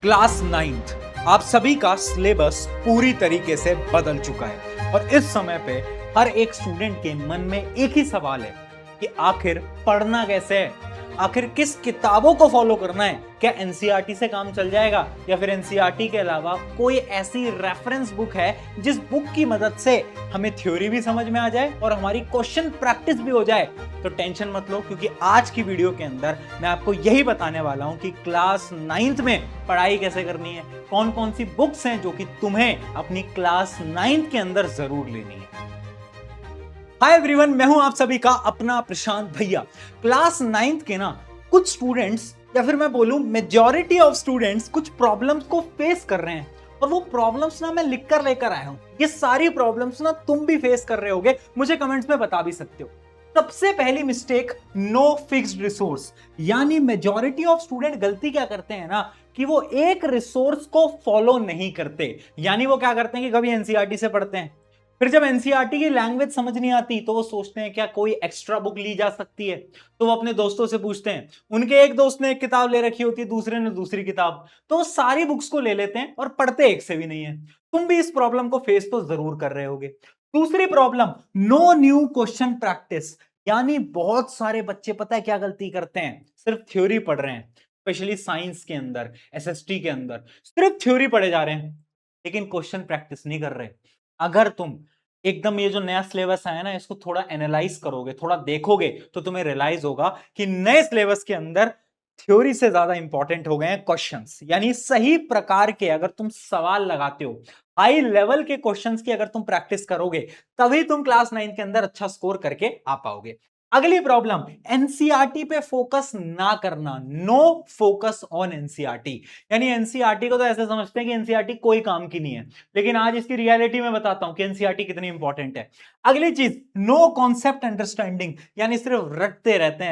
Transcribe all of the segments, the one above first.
Class ninth आप सभी का सिलेबस पूरी तरीके से बदल चुका है और इस समय पे हर एक स्टूडेंट के मन में एक ही सवाल है कि आखिर पढ़ना कैसे है, आखिर किस किताबों को फॉलो करना है। क्या एनसीईआरटी से काम चल जाएगा या फिर एनसीईआरटी के अलावा कोई ऐसी रेफरेंस बुक है जिस बुक की मदद से हमें थ्योरी भी समझ में आ जाए और हमारी क्वेश्चन प्रैक्टिस भी हो जाए। तो टेंशन मत लो, क्योंकि आज की वीडियो के अंदर मैं आपको यही बताने वाला हूं कि क्लास 9th में पढ़ाई कैसे करनी है, कौन कौन सी बुक्स हैं जो कि तुम्हें अपनी क्लास 9th के अंदर जरूर लेनी है। हाय एवरीवन, मैं हूं आप सभी का अपना प्रशांत भैया। क्लास 9th के ना कुछ स्टूडेंट्स या फिर मैं बोलूं मेजॉरिटी ऑफ स्टूडेंट्स कुछ प्रॉब्लम्स को फेस कर रहे हैं और वो प्रॉब्लम्स ना मैं लिख कर लेकर आया हूं। ये सारी प्रॉब्लम्स ना तुम भी फेस कर रहे होगे, मुझे कमेंट्स में बता भी सकते हो। सबसे पहली मिस्टेक, नो फिक्स्ड रिसोर्स। यानी मेजॉरिटी ऑफ स्टूडेंट गलती क्या करते हैं ना कि वो एक रिसोर्स को फॉलो नहीं करते। यानी वो क्या करते हैं कि कभी एनसीईआरटी से पढ़ते हैं, फिर जब एनसीईआरटी की लैंग्वेज समझ नहीं आती तो वो सोचते हैं क्या कोई एक्स्ट्रा बुक ली जा सकती है, तो वो अपने दोस्तों से पूछते हैं। उनके एक दोस्त ने एक किताब ले रखी होती है, दूसरे ने दूसरी किताब, तो वो सारी बुक्स को ले लेते हैं और पढ़ते एक से भी नहीं है। तुम भी इस प्रॉब्लम को फेस तो जरूर कर रहे होगे। दूसरी problem, no new question practice. यानी बहुत सारे बच्चे पता है क्या गलती करते हैं, सिर्फ थ्योरी पढ़ रहे हैं, स्पेशली साइंस के अंदर, एसएसटी के अंदर सिर्फ थ्योरी पढ़े जा रहे हैं लेकिन क्वेश्चन प्रैक्टिस नहीं कर रहे। अगर तुम एकदम ये जो नया सिलेबस आया ना इसको थोड़ा एनालाइज करोगे, थोड़ा देखोगे, तो तुम्हें रियलाइज होगा कि नए सिलेबस के अंदर थ्योरी से ज्यादा इंपॉर्टेंट हो गए हैं क्वेश्चंस। यानी सही प्रकार के अगर तुम सवाल लगाते हो, हाई लेवल के क्वेश्चंस की अगर तुम प्रैक्टिस करोगे, तभी तुम क्लास 9 के अंदर अच्छा स्कोर करके आ पाओगे। अगली प्रॉब्लम, एनसीईआरटी पे फोकस ना करना, नो फोकस ऑन एनसीईआरटी। यानी एनसीईआरटी को तो ऐसे समझते हैं कि एनसीईआरटी कोई काम की नहीं है, लेकिन आज इसकी रियलिटी में बताता हूं कि एनसीईआरटी कितनी इंपॉर्टेंट है। अगली चीज, नो कॉन्सेप्ट अंडरस्टैंडिंग। यानी सिर्फ रटते रहते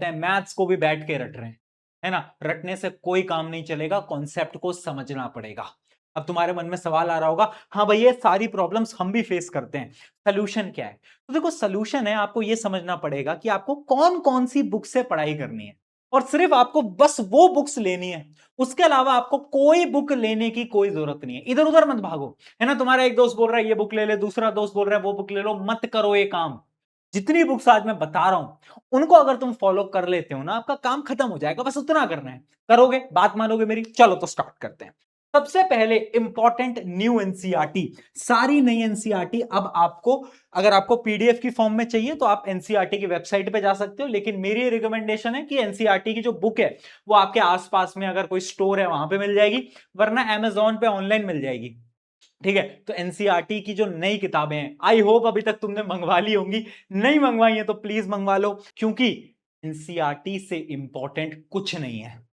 हैं, मैथ्स को भी बैठ के रट रहे हैं, है ना। रटने से कोई काम नहीं चलेगा, कॉन्सेप्ट को समझना पड़ेगा। अब तुम्हारे मन में सवाल आ रहा होगा, हाँ भाई ये सारी प्रॉब्लम्स हम भी फेस करते हैं, सोल्यूशन क्या है। तो देखो सोल्यूशन है, आपको ये समझना पड़ेगा कि आपको कौन कौन सी बुक से पढ़ाई करनी है और सिर्फ आपको बस वो बुक्स लेनी है। उसके अलावा आपको कोई बुक लेने की कोई जरूरत नहीं है। इधर उधर मत भागो, है ना। तुम्हारा एक दोस्त बोल रहा है ये बुक ले ले, दूसरा दोस्त बोल रहा है वो बुक ले लो, मत करो ये काम। जितनी बुक्स आज मैं बता रहा हूं उनको अगर तुम फॉलो कर लेते हो ना, आपका काम खत्म हो जाएगा। बस उतना करना है, करोगे, बात मानोगे मेरी। चलो तो स्टार्ट करते हैं। सबसे पहले इंपॉर्टेंट, न्यू एनसीईआरटी। सारी नई एनसीईआरटी अब आपको, अगर आपको पीडीएफ की फॉर्म में चाहिए तो आप एनसीईआरटी की वेबसाइट पे जा सकते हो, लेकिन मेरी रिकमेंडेशन है कि एनसीईआरटी की जो बुक है वो आपके आसपास में अगर कोई स्टोर है वहां पे मिल जाएगी, वरना अमेजोन पे ऑनलाइन मिल जाएगी। ठीक है, तो एनसीईआरटी की जो नई किताबें हैं, आई होप अभी तक तुमने मंगवा ली होंगी। नहीं मंगवाई है तो प्लीज मंगवा लो, क्योंकि एनसीईआरटी से इंपॉर्टेंट कुछ नहीं है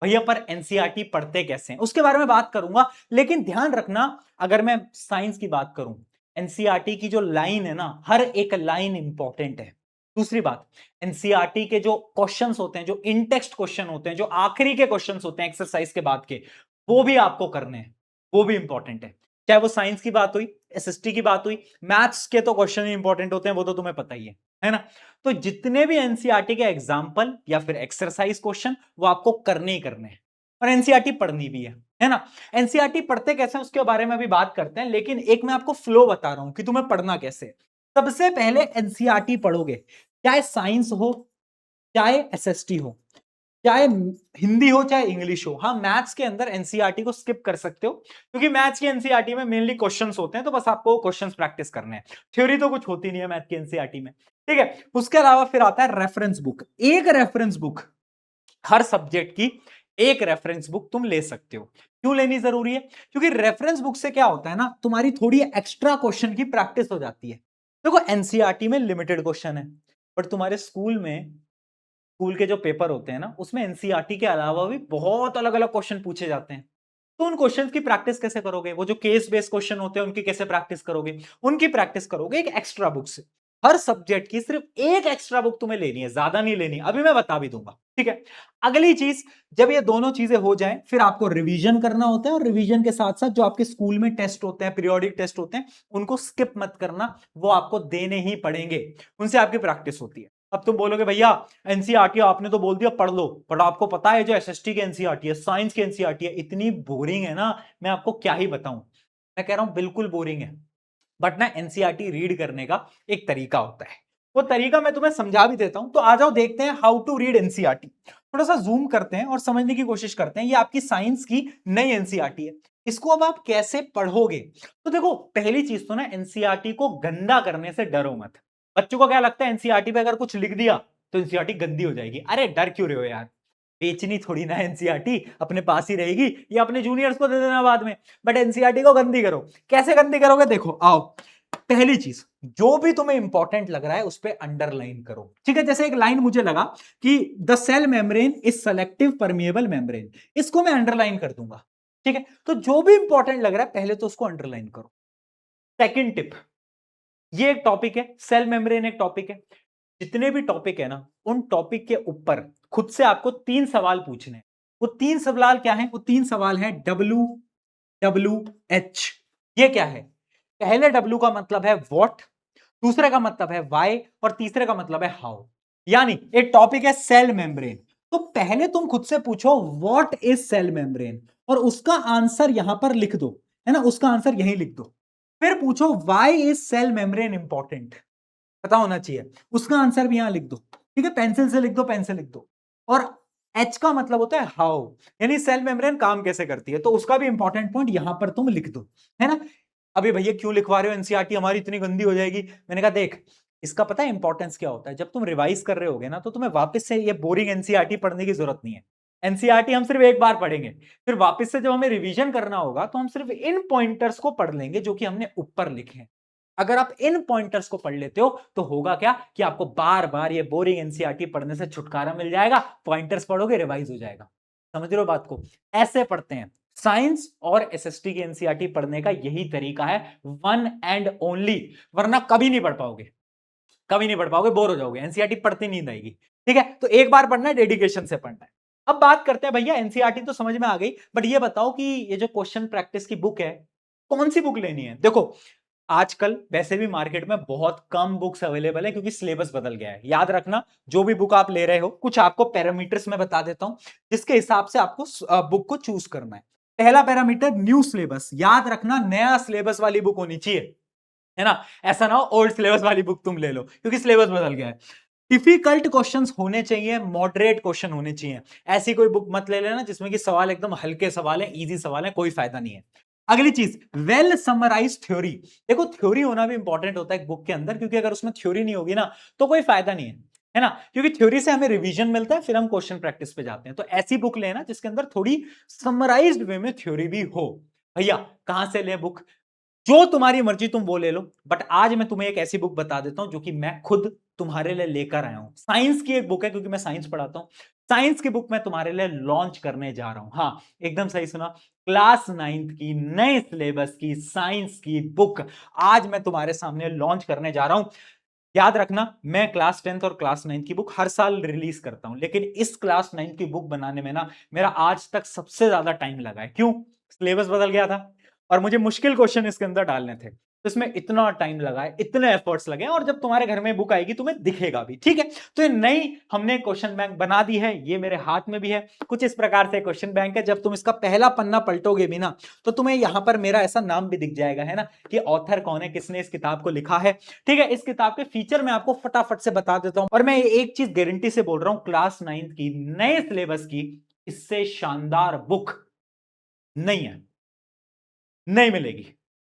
भैया। पर एनसीईआरटी पढ़ते कैसे हैं उसके बारे में बात करूंगा, लेकिन ध्यान रखना, अगर मैं साइंस की बात करूं, एनसीईआरटी की जो लाइन है ना, हर एक लाइन इंपॉर्टेंट है। दूसरी बात, एनसीईआरटी के जो क्वेश्चंस होते हैं, जो इन टेक्स्ट क्वेश्चन होते हैं, जो आखिरी के क्वेश्चंस होते हैं एक्सरसाइज के बाद के, वो भी आपको करने हैं, वो भी इंपॉर्टेंट है। चाहे वो साइंस की बात हुई, एसएसटी की बात हुई, मैथ्स के तो क्वेश्चन ही इंपॉर्टेंट होते हैं, वो तो तुम्हें पता ही है ना। तो जितने भी एनसीईआरटी के एग्जाम्पल या फिर एक्सरसाइज क्वेश्चन, वो आपको करने ही करने हैं और एनसीईआरटी पढ़नी भी है ना। एनसीईआरटी पढ़ते कैसे हैं उसके बारे में भी बात करते हैं, लेकिन एक मैं आपको फ्लो बता रहा हूं कि तुम्हें पढ़ना कैसे है। सबसे पहले एनसीईआरटी पढ़ोगे, चाहे साइंस हो, चाहे एसएसटी हो, चाहे हिंदी हो, चाहे इंग्लिश हो। हाँ, मैथ्स के अंदर एनसीईआरटी को स्किप कर सकते हो, क्योंकि मैथ्स की एनसीईआरटी में मेनली क्वेश्चंस होते हैं, तो बस आपको क्वेश्चंस प्रैक्टिस करने हैं। थ्योरी तो कुछ होती नहीं है मैथ की एनसीईआरटी में। ठीक है, उसके अलावा फिर आता है रेफरेंस बुक। एक रेफरेंस बुक, हर सब्जेक्ट की एक रेफरेंस बुक तुम ले सकते हो। क्यों लेनी जरूरी है? क्योंकि रेफरेंस बुक से क्या होता है ना, तुम्हारी थोड़ी एक्स्ट्रा क्वेश्चन की प्रैक्टिस हो जाती है। देखो एनसीईआरटी में लिमिटेड क्वेश्चन है, बट तुम्हारे स्कूल के जो पेपर होते हैं ना, उसमें एनसीईआरटी के अलावा भी बहुत अलग अलग क्वेश्चन पूछे जाते हैं। तो उन क्वेश्चंस की प्रैक्टिस कैसे करोगे? वो जो केस बेस्ड क्वेश्चन होते हैं उनकी कैसे प्रैक्टिस करोगे? उनकी प्रैक्टिस करोगे एक एक्स्ट्रा बुक से। हर सब्जेक्ट की सिर्फ एक एक्स्ट्रा बुक तुम्हें लेनी है, ज्यादा नहीं लेनी, अभी मैं बता भी दूंगा। ठीक है, अगली चीज, जब ये दोनों चीजें हो जाएं, फिर आपको रिवीजन करना होता है, और रिवीजन के साथ साथ जो आपके स्कूल में टेस्ट होते हैं, पीरियोडिक टेस्ट होते हैं, उनको स्किप मत करना, वो आपको देने ही पड़ेंगे, उनसे आपकी प्रैक्टिस होती है। अब तुम बोलोगे भैया एनसीईआरटी आपने तो बोल दिया पढ़ लो, बट आपको पता है जो एसएसटी की एनसीईआरटी है, साइंस की एनसीईआरटी है, इतनी बोरिंग है ना, मैं आपको क्या ही बताऊं। मैं कह रहा हूं बिल्कुल बोरिंग है, बट ना एनसीईआरटी रीड करने का एक तरीका होता है, वो तरीका मैं तुम्हें समझा भी देता हूं। तो आ जाओ देखते हैं हाउ टू रीड एनसीईआरटी। थोड़ा सा जूम करते हैं और समझने की कोशिश करते हैं। ये आपकी साइंस की नई एनसीईआरटी है, इसको अब आप कैसे पढ़ोगे। तो देखो पहली चीज तो ना एनसीईआरटी को गंदा करने से डरो मत। बच्चों को क्या लगता है एनसीईआरटी पे अगर कुछ लिख दिया तो एनसीईआरटी गंदी हो जाएगी। अरे डर क्यों रहे हो यार, बेचनी थोड़ी ना एनसीईआरटी, अपने पास ही रहेगी या अपने जूनियर्स को दे देना बाद में। बट एनसीईआरटी को गंदी करो, कैसे गंदी करोगे देखो आओ। पहली चीज, जो भी तुम्हें इंपॉर्टेंट लग रहा है उस पर अंडरलाइन करो, ठीक है। जैसे एक लाइन मुझे लगा कि the cell membrane is selective permeable membrane, इसको मैं अंडरलाइन कर दूंगा, ठीक है। तो जो भी इंपॉर्टेंट लग रहा है पहले तो उसको अंडरलाइन करो। सेकंड टिप, ये एक टॉपिक है, सेल मेम्ब्रेन एक टॉपिक है। जितने भी टॉपिक है ना, उन टॉपिक के ऊपर खुद से आपको 3 सवाल पूछने हैं। वो 3 सवाल क्या है? वो 3 सवाल है डब्ल्यू डब्ल्यू एच। ये क्या है? पहले डब्ल्यू का मतलब है व्हाट, दूसरे का मतलब है व्हाई और तीसरे का मतलब है हाउ। यानी एक टॉपिक है सेल मेम्ब्रेन, तो पहले तुम खुद से पूछो व्हाट इज सेल मेम्ब्रेन और उसका आंसर यहां पर लिख दो, है ना, उसका आंसर यहीं लिख दो। फिर पूछो why is cell membrane important, पता होना चाहिए, उसका आंसर भी यहां लिख दो, ठीक है। पेंसिल से लिख दो, पेन से लिख दो। और एच का मतलब होता है हाउ, यानी सेल मेम्ब्रेन काम कैसे करती है, तो उसका भी इंपॉर्टेंट पॉइंट यहां पर तुम लिख दो, है ना। अभी भैया क्यों लिखवा रहे हो, एनसीईआरटी हमारी इतनी गंदी हो जाएगी। मैंने कहा देख, इसका पता है इंपॉर्टेंस क्या होता है, जब तुम रिवाइज कर रहे होगे ना तो तुम्हें वापस से ये बोरिंग एनसीईआरटी पढ़ने की जरूरत नहीं है। एनसीईआरटी हम सिर्फ एक बार पढ़ेंगे, फिर वापस से जब हमें रिवीजन करना होगा तो हम सिर्फ इन पॉइंटर्स को पढ़ लेंगे जो कि हमने ऊपर लिखे हैं। अगर आप इन पॉइंटर्स को पढ़ लेते हो तो होगा क्या कि आपको बार बार ये बोरिंग एनसीईआरटी पढ़ने से छुटकारा मिल जाएगा। पॉइंटर्स पढ़ोगे रिवाइज हो जाएगा। समझ रहे हो बात को? ऐसे पढ़ते हैं साइंस और एसएसटी की एनसीईआरटी पढ़ने का, यही तरीका है, वन एंड ओनली। वरना कभी नहीं पढ़ पाओगे, कभी नहीं पढ़ पाओगे, बोर हो जाओगे, एनसीईआरटी पढ़ते नींद आएगी। ठीक है, तो एक बार पढ़ना है, डेडिकेशन से पढ़ना है। अब बात करते हैं भैया, एनसीईआरटी तो समझ में आ गई, बट ये बताओ कि ये जो क्वेश्चन प्रैक्टिस की बुक है, कौन सी बुक लेनी है। देखो आजकल वैसे भी मार्केट में बहुत कम बुक्स अवेलेबल है क्योंकि सिलेबस बदल गया है। याद रखना, जो भी बुक आप ले रहे हो, कुछ आपको पैरामीटर्स में बता देता हूं जिसके हिसाब से आपको बुक को चूज करना है। पहला पैरामीटर न्यू सिलेबस, याद रखना नया सिलेबस वाली बुक होनी चाहिए, है ना। ऐसा ना हो ओल्ड सिलेबस वाली बुक तुम ले लो क्योंकि सिलेबस बदल गया है। डिफिकल्ट क्वेश्चंस होने चाहिए, मॉडरेट क्वेश्चन होने चाहिए। ऐसी कोई बुक मत ले लेना जिसमें कि सवाल एकदम हल्के सवाल है, इजी सवाल है, कोई फायदा नहीं है। अगली चीज, वेल समराइज थ्योरी। देखो थ्योरी होना भी इंपॉर्टेंट होता है एक बुक के अंदर, क्योंकि अगर उसमें थ्योरी नहीं होगी ना तो कोई फायदा नहीं है ना। क्योंकि थ्योरी से हमें रिवीजन मिलता है, फिर हम क्वेश्चन प्रैक्टिस पे जाते हैं। तो ऐसी बुक लेना जिसके अंदर थोड़ी समराइज्ड वे में थ्योरी भी हो। भैया कहां से ले बुक? जो तुम्हारी मर्जी तुम वो ले लो, बट आज मैं तुम्हें एक ऐसी बुक बता देता हूं जो कि मैं खुद तुम्हारे लिए लेकर आया हूं। साइंस की एक बुक है, क्योंकि मैं साइंस पढ़ाता हूं। साइंस की बुक मैं तुम्हारे लिए लॉन्च करने जा रहा हूं। हाँ एकदम सही सुना, क्लास 9th की नए सिलेबस की साइंस की बुक आज मैं तुम्हारे सामने लॉन्च करने जा रहा हूं। याद रखना, मैं क्लास 10th और क्लास 9th की बुक हर साल रिलीज करता हूं, लेकिन इस क्लास 9th की बुक बनाने में ना मेरा आज तक सबसे ज्यादा टाइम लगा है। क्यों? सिलेबस बदल गया था और मुझे मुश्किल क्वेश्चन इसके अंदर डालने थे, तो इसमें इतना टाइम लगा है, इतने एफर्ट्स लगे हैं, और जब तुम्हारे घर में बुक आएगी तुम्हें दिखेगा भी। ठीक है, तो ये नई हमने क्वेश्चन बैंक बना दी है, ये मेरे हाथ में भी है। कुछ इस प्रकार से क्वेश्चन बैंक है, जब तुम इसका पहला पन्ना पलटोगे भी ना तो तुम्हें यहां पर मेरा ऐसा नाम भी दिख जाएगा, है ना, कि ऑथर कौन है, किसने इस किताब को लिखा है। ठीक है, इस किताब के फीचर मैं आपको फटाफट से बता देता हूं, और मैं एक चीज गारंटी से बोल रहा हूं, क्लास 9th की नए सिलेबस की इससे शानदार बुक नहीं है, नहीं मिलेगी,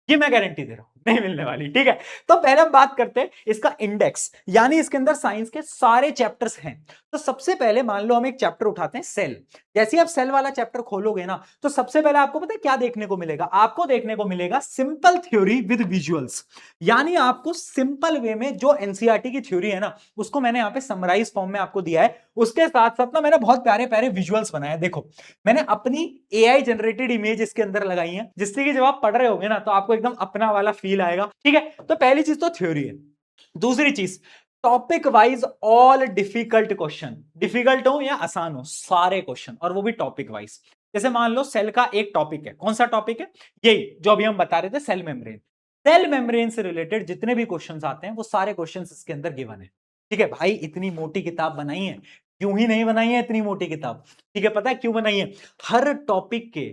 ये मैं गारंटी दे रहा हूं, नहीं मिलने वाली। ठीक है, तो पहले हम बात करते हैं इसका इंडेक्स, यानी इसके अंदर साइंस के सारे चैप्टर्स हैं। तो सबसे पहले मान लो हम एक चैप्टर उठाते हैं सेल। जैसे ही आप सेल वाला चैप्टर खोलोगे ना तो सबसे पहले आपको पता है क्या देखने को मिलेगा? आपको देखने को मिलेगा सिंपल थ्योरी विद विजुअल्स। यानी आपको सिंपल वे में जो एनसीईआरटी की थ्योरी है ना उसको मैंने यहां पे समराइज फॉर्म में आपको दिया है, उसके साथ साथ ना मैंने बहुत प्यारे प्यारे विजुअल्स बनाए। देखो मैंने अपनी एआई जनरेटेड इमेज इसके अंदर लगाई है, जिससे कि जब आप पढ़ रहे होगे ना तो आपको एकदम अपना वाला फील आएगा। ठीक है, तो पहली चीज तो थ्योरी है। दूसरी चीज, topic wise all difficult question, difficult हो या आसान हो सारे क्वेश्चन, और वो भी टॉपिक वाइज। जैसे मान लो सेल का एक टॉपिक है, कौन सा टॉपिक है? यही जो अभी हम बता रहे थे, सेल मेम्ब्रेन। सेल मेम्ब्रेन से रिलेटेड जितने भी क्वेश्चंस आते हैं वो सारे क्वेश्चंस इसके अंदर गिवन है। ठीक है भाई, इतनी मोटी किताब बनाई है, क्यों ही नहीं बनाई है इतनी मोटी किताब? ठीक है, पता है क्यों बनाई है? हर टॉपिक के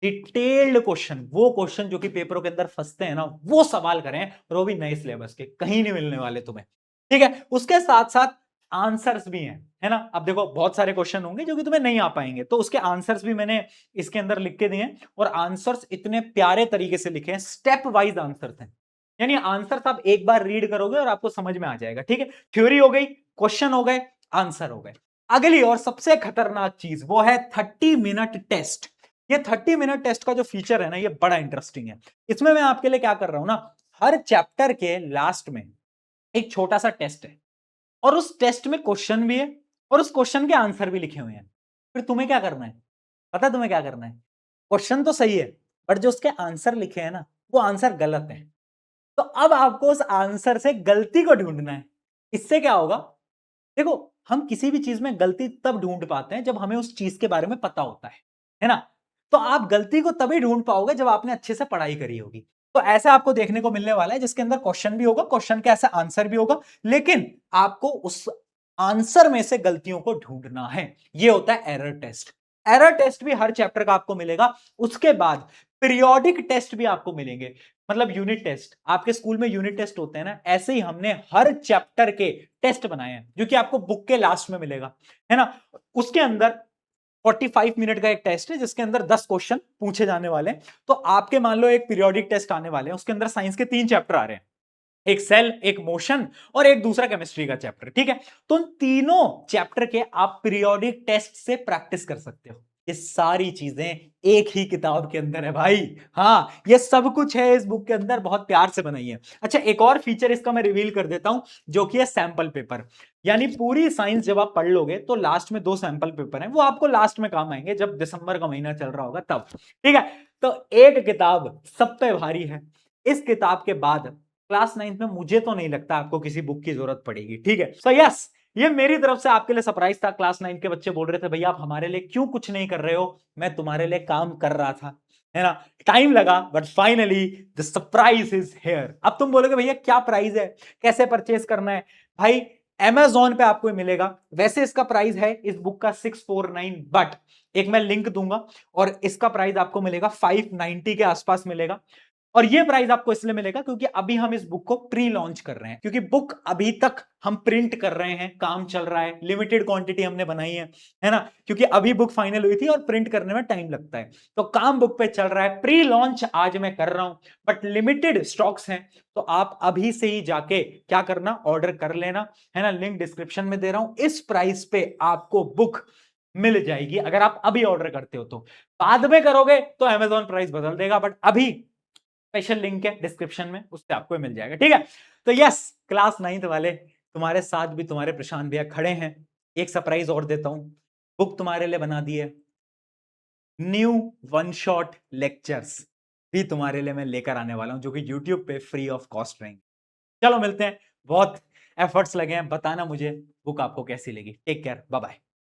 डिटेल्ड क्वेश्चन, वो क्वेश्चन जो कि पेपरों के अंदर फंसते हैं ना, वो सवाल करें, और वो भी नए सिलेबस के, कहीं नहीं मिलने वाले तुम्हें। ठीक है, उसके साथ साथ आंसर्स भी हैं, है ना। अब देखो बहुत सारे क्वेश्चन होंगे जो कि तुम्हें नहीं आ पाएंगे, तो उसके आंसर्स भी मैंने इसके अंदर लिख के दिए हैं, और आंसर्स इतने प्यारे तरीके से लिखे हैं, स्टेप वाइज आंसर्स हैं, यानी आंसर्स आप एक बार रीड करोगे और आपको समझ में आ जाएगा। ठीक है, थ्योरी हो गई, क्वेश्चन हो गए, आंसर हो गए। अगली और सबसे खतरनाक चीज वो है 30 मिनट टेस्ट। ये 30 मिनट टेस्ट का जो फीचर है ना, ये बड़ा इंटरेस्टिंग है। इसमें मैं आपके लिए क्या कर रहा हूं ना, हर चैप्टर के लास्ट में एक छोटा सा टेस्ट है, और उस टेस्ट में क्वेश्चन भी है, और उस क्वेश्चन के आंसर भी लिखे हुए हैं। फिर तुम्हें क्या करना है, पता है तुम्हें क्या करना है? क्वेश्चन तो सही है, बट जो उसके आंसर लिखे हैं ना, वो आंसर गलत है। तो अब आपको उस आंसर से गलती को ढूंढना है। इससे क्या होगा, देखो हम किसी भी चीज में गलती तब ढूंढ पाते हैं जब हमें उस चीज के बारे में पता होता है ना। तो आप गलती को तभी ढूंढ पाओगे जब आपने अच्छे से पढ़ाई करी होगी। तो ऐसा आपको देखने को मिलने वाला है जिसके अंदर क्वेश्चन भी होगा, क्वेश्चन के ऐसा आंसर भी होगा, लेकिन आपको उस आंसर में से गलतियों को ढूंढना है। ये होता है एरर टेस्ट। एरर टेस्ट भी हर चैप्टर का आपको मिलेगा। उसके बाद पीरियोडिक टेस्ट भी आपको मिलेंगे, मतलब यूनिट टेस्ट। आपके स्कूल में यूनिट टेस्ट होते हैं ना, ऐसे ही हमने हर चैप्टर के टेस्ट बनाए हैं, जो कि आपको बुक के लास्ट में मिलेगा, है ना। उसके अंदर 45 मिनट का एक टेस्ट है जिसके अंदर 10 क्वेश्चन पूछे जाने वाले हैं। तो आपके मान लो एक पीरियोडिक टेस्ट आने वाले हैं, उसके अंदर साइंस के 3 चैप्टर आ रहे हैं, एक सेल, एक मोशन, और एक दूसरा केमिस्ट्री का चैप्टर। ठीक है, तो उन तीनों चैप्टर के आप पीरियोडिक टेस्ट से प्रैक्टिस कर सकते हो। ये सारी चीजें एक ही किताब के अंदर है भाई। हाँ, ये सब कुछ है इस बुक के अंदर, बहुत प्यार से बनाई है। अच्छा, एक और फीचर इसका मैं रिवील कर देता हूं, जो कि है सैंपल पेपर। यानी पूरी साइंस जब आप पढ़ लोगे तो लास्ट में 2 सैंपल पेपर हैं, वो आपको लास्ट में काम आएंगे जब दिसंबर का महीना चल रहा होगा तब। ठीक है, तो एक किताब सब पे भारी है। इस किताब के बाद क्लास 9th में मुझे तो नहीं लगता आपको किसी बुक की जरूरत पड़ेगी। ठीक है, सो यस, ये मेरी तरफ से आपके लिए सरप्राइज था। क्लास 9 के बच्चे बोल रहे थे भैया आप हमारे लिए क्यों कुछ नहीं कर रहे हो, मैं तुम्हारे लिए काम कर रहा था, है ना। टाइम लगा, but finally the surprise is here. अब तुम बोलोगे भैया क्या प्राइस है, कैसे परचेस करना है? भाई Amazon पे आपको मिलेगा। वैसे इसका प्राइस है इस बुक का 649, बट एक मैं लिंक दूंगा, और इसका प्राइस आपको मिलेगा 590 के आसपास मिलेगा। और ये प्राइस आपको इसलिए मिलेगा क्योंकि अभी हम इस बुक को प्री लॉन्च कर रहे हैं, क्योंकि बुक अभी तक हम प्रिंट कर रहे हैं, काम चल रहा है, लिमिटेड क्वांटिटी हमने बनाई है ना, क्योंकि अभी बुक फाइनल हुई थी और प्रिंट करने में टाइम लगता है, तो काम बुक पे चल रहा है। प्री लॉन्च आज मैं कर रहा हूं, बट लिमिटेड स्टॉक्स हैं, तो आप अभी से ही जाके क्या करना, ऑर्डर कर लेना, है ना। लिंक डिस्क्रिप्शन में दे रहा हूं। इस प्राइस पे आपको बुक मिल जाएगी अगर आप अभी ऑर्डर करते हो। तो बाद में करोगे तो अमेजॉन प्राइस बदल देगा, बट अभी स्पेशल लिंक है डिस्क्रिप्शन में, उससे आपको मिल जाएगा। ठीक है, तो यस, क्लास 9th वाले तुम्हारे साथ भी तुम्हारे प्रशांत भैया खड़े हैं। एक सरप्राइज और देता हूं, बुक तुम्हारे लिए बना दी है, न्यू वन शॉट लेक्चर्स भी तुम्हारे लिए मैं लेकर आने वाला हूं, जो कि यूट्यूब पे फ्री ऑफ कॉस्ट रहेंगे। चलो मिलते हैं, बहुत एफर्ट्स लगे हैं, बताना मुझे बुक आपको कैसी लगी। Take care, bye bye.